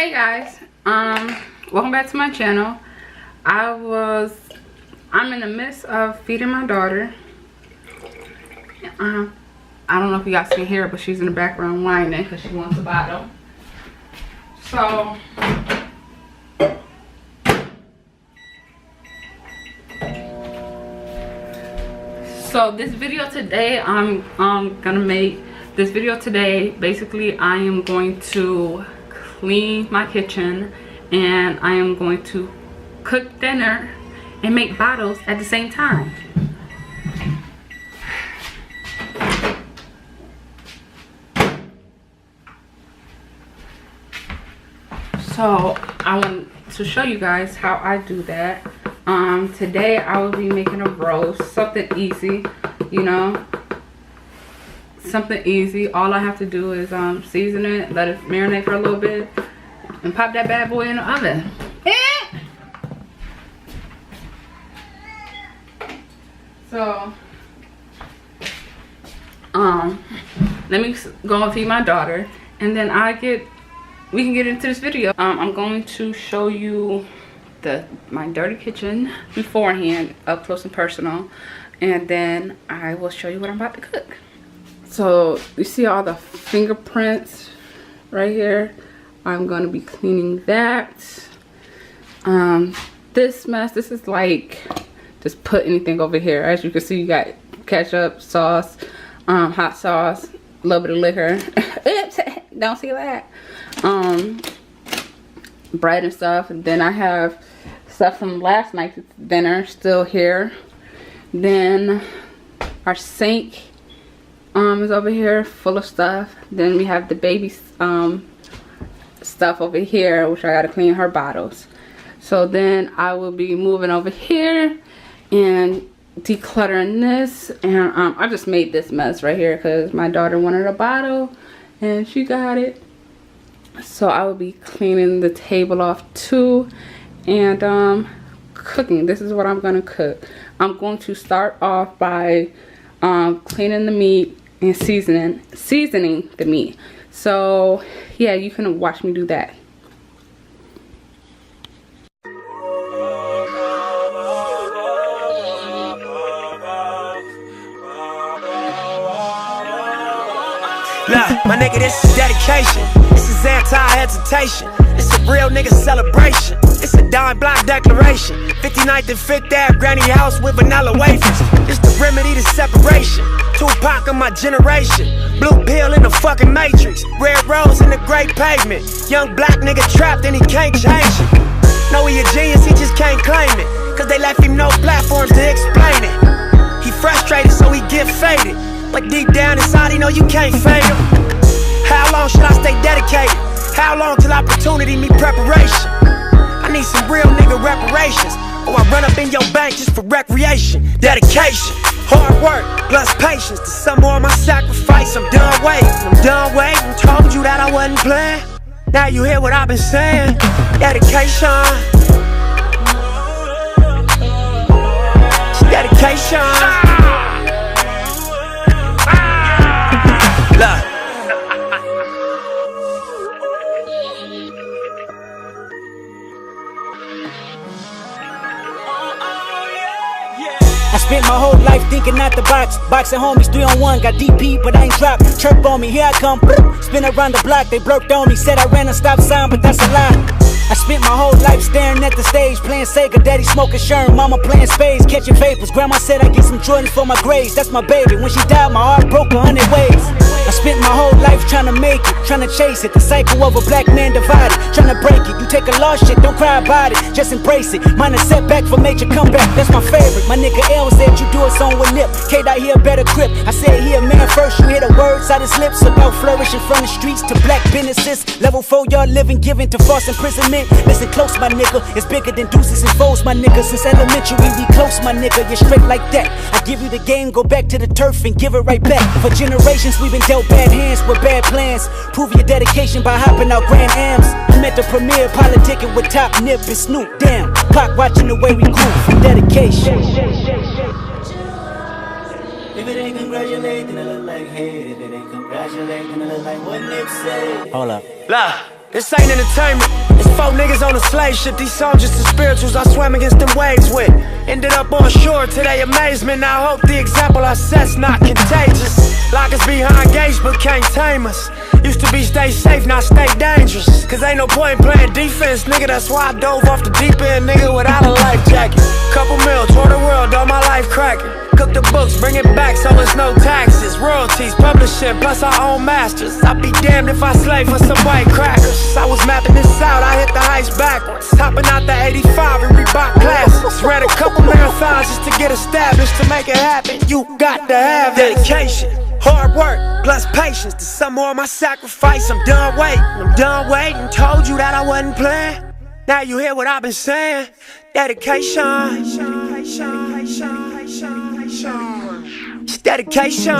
Hey guys, welcome back to my channel. I'm in the midst of feeding my daughter. I don't know if you guys can hear her, but she's in the background whining because she wants a bottle. So this video today, I'm gonna make this video today. Basically, I am going to clean my kitchen and I am going to cook dinner and make bottles at the same time. So I want to show you guys how I do that. Today I will be making a roast, something easy, you know, something easy. All I have to do is season it, let it marinate for a little bit, and pop that bad boy in the oven. So let me go and feed my daughter, and then we can get into this video. I'm going to show you my dirty kitchen beforehand, up close and personal, and then I will show you what I'm about to cook. So you see all the fingerprints right here. I'm going to be cleaning that. This mess, this is like just put anything over here. As you can see, you got ketchup, sauce, hot sauce, a little bit of liquor. Oops, don't see that. Bread and stuff. And then I have stuff from last night's dinner still here. Then our sink is over here full of stuff. Then we have the baby stuff over here, which I gotta clean her bottles. So then I will be moving over here and decluttering this. And I just made this mess right here because my daughter wanted a bottle and she got it. So I will be cleaning the table off too, and cooking. This is what I'm gonna cook. I'm going to start off by cleaning the meat and seasoning the meat. So yeah, you can watch me do that. Look, my nigga, this is dedication. This is anti-hesitation. It's a real nigga celebration. It's a dime block declaration. 59th and 5th Ave, granny house with vanilla wafers. It's the remedy to separation. Tupac of my generation. Blue pill in the fucking matrix. Red rose in the great pavement. Young black nigga trapped and he can't change it. Know he a genius, he just can't claim it. Cause they left him no platforms to explain it. He frustrated so he get faded. But deep down inside he know you can't fade him. How long should I stay dedicated? How long till opportunity meet preparation? I need some real nigga reparations, or I run up in your bank just for recreation. Dedication, hard work, plus patience. To some more of my sacrifice, I'm done waiting. Told you that I wasn't playing. Now you hear what I've been saying. Dedication. Dedication. Look. I spent my whole life thinking out the box. Boxing homies 3-on-1, got DP, but I ain't dropped. Chirp on me, here I come. Spin around the block, they blurted on me. Said I ran a stop sign, but that's a lie. I spent my whole life staring at the stage, playing Sega, daddy smoking Sherm, mama playing spades, catching vapors. Grandma said I get some Jordans for my grades, that's my baby. When she died, my heart broke 100 ways. I spent my whole life trying to make it, trying to chase it. The cycle of a black man divided, trying to break it. You take a lost shit, don't cry about it, just embrace it. Mine a setback for major comeback, that's my favorite. My nigga L said you do it on with nip. K-Dot here better grip. I said he a man first, you hear the words out his lips about flourishing from the streets to black businesses. Level 4 y'all living, giving to false imprisonment. Listen close, my nigga, it's bigger than deuces and foes, my nigga. Since elementary, we close, my nigga, you're straight like that. I give you the game, go back to the turf and give it right back. For generations, we've been dealt bad hands with bad plans. Prove your dedication by hopping out Grand Ams. I'm at the premiere, politicking with Top Nip and Snoop. Damn, Pac watching the way we groove from dedication. If it ain't congratulate, then I look like hate. If it ain't congratulate, then I look like what Nip said. Hold up. Look. This ain't entertainment. It's 4 niggas on a slave ship. These songs just the spirituals I swam against them waves with. Ended up on shore to their amazement. I hope the example I set's not contagious. Lock us behind gates but can't tame us. Used to be stay safe, now stay dangerous. Cause ain't no point in playing defense, nigga. That's why I dove off the deep end, nigga, without a life jacket. Couple mil, tour the world, all my life cracking. Cook the books, bring it back so it's no taxes. Royalties, publishing, plus our own masters. I'd be damned if I slave for some white crackers. I was mapping this out, I hit the heights backwards. Hopping out the 85 and Reebok classics. Ran a couple marathons just to get established. To make it happen, you got to have dedication, hard work, plus patience. To some more of my sacrifice, I'm done waiting. Told you that I wasn't playing. Now you hear what I've been saying. Dedication. It's dedication.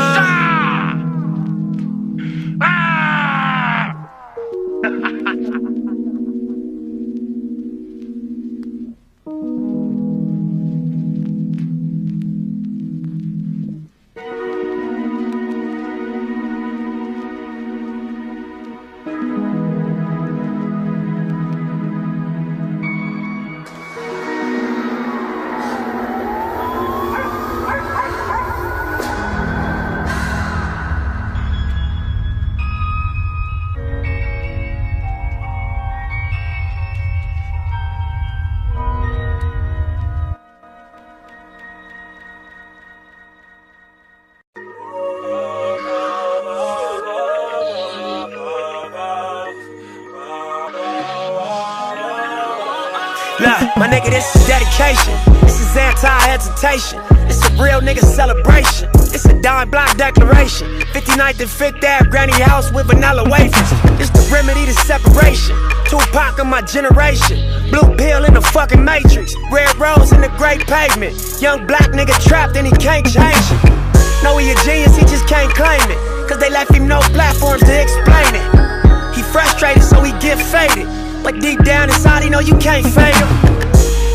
Look, my nigga, this is dedication. This is anti-hesitation. This a real nigga celebration. This a dime block declaration. 59th and 5th Ave, granny house with vanilla wafers. This the remedy to separation. Tupac of my generation. Blue pill in the fucking matrix. Red rose in the great pavement. Young black nigga trapped and he can't change it. Know he a genius, he just can't claim it. Cause they left him no platforms to explain it. He frustrated so he get faded. But deep down inside he know you can't fade him.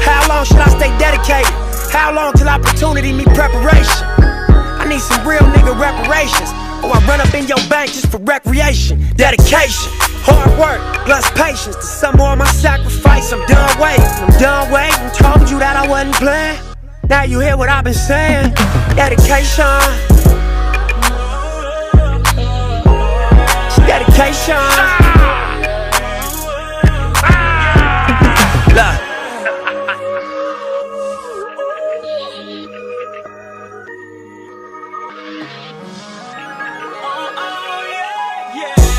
How long should I stay dedicated? How long till opportunity meet preparation? I need some real nigga reparations, or I run up in your bank just for recreation. Dedication, hard work, plus patience. To some more of my sacrifice, I'm done waiting. Told you that I wasn't playing. Now you hear what I've been saying. Dedication. It's dedication. Look.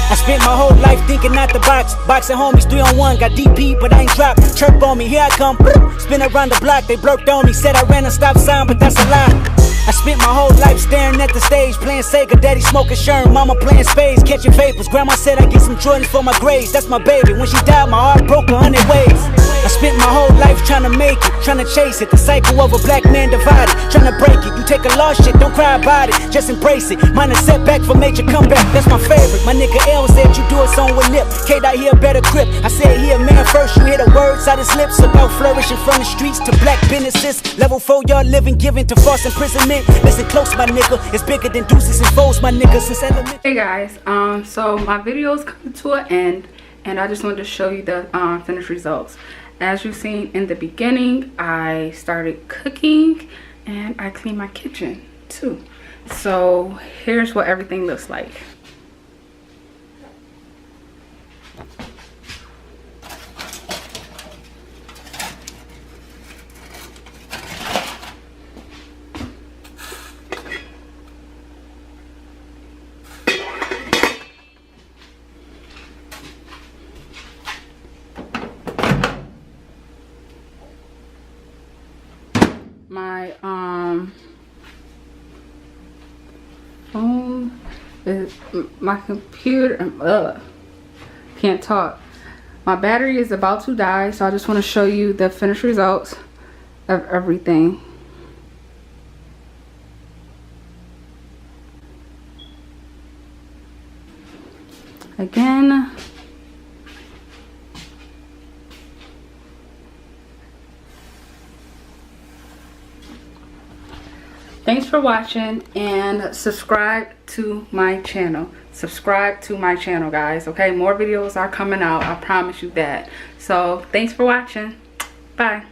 I spent my whole life thinking out the box. Boxing homies 3-on-1, got DP, but I ain't dropped. Chirp on me, here I come. Spin around the block, they blurted on me. Said I ran a stop sign, but that's a lie. I spent my whole life staring at the stage, playing Sega, daddy smoking Sherm, mama playing spades, catching vapors. Grandma said I get some Jordans for my grades, that's my baby. When she died, my heart broke 100 ways. I spent my whole life trying to make it, trying to chase it. The cycle of a black man divided, trying to break it. You take a lost shit, don't cry about it, just embrace it. Mine a setback for major comeback, that's my favorite. My nigga L said you do a song with Nip, K-Dot here better grip. I said he a man first, you hear the words out his lips about flourishing from the streets to black businesses. Level 4 y'all living, giving to false imprisonment. Listen close, my nigga, it's bigger than deuces and foes, my nigga, since elementary. Hey guys, so my video is coming to an end, and I just wanted to show you the finished results. As you've seen in the beginning, I started cooking and I cleaned my kitchen too. So here's what everything looks like. My phone is, my computer, can't talk. My battery is about to die, so I just want to show you the finished results of everything. Again, thanks for watching and subscribe to my channel. subscribe to my channel, guys. Okay, more videos are coming out, I promise you that. So thanks for watching. Bye.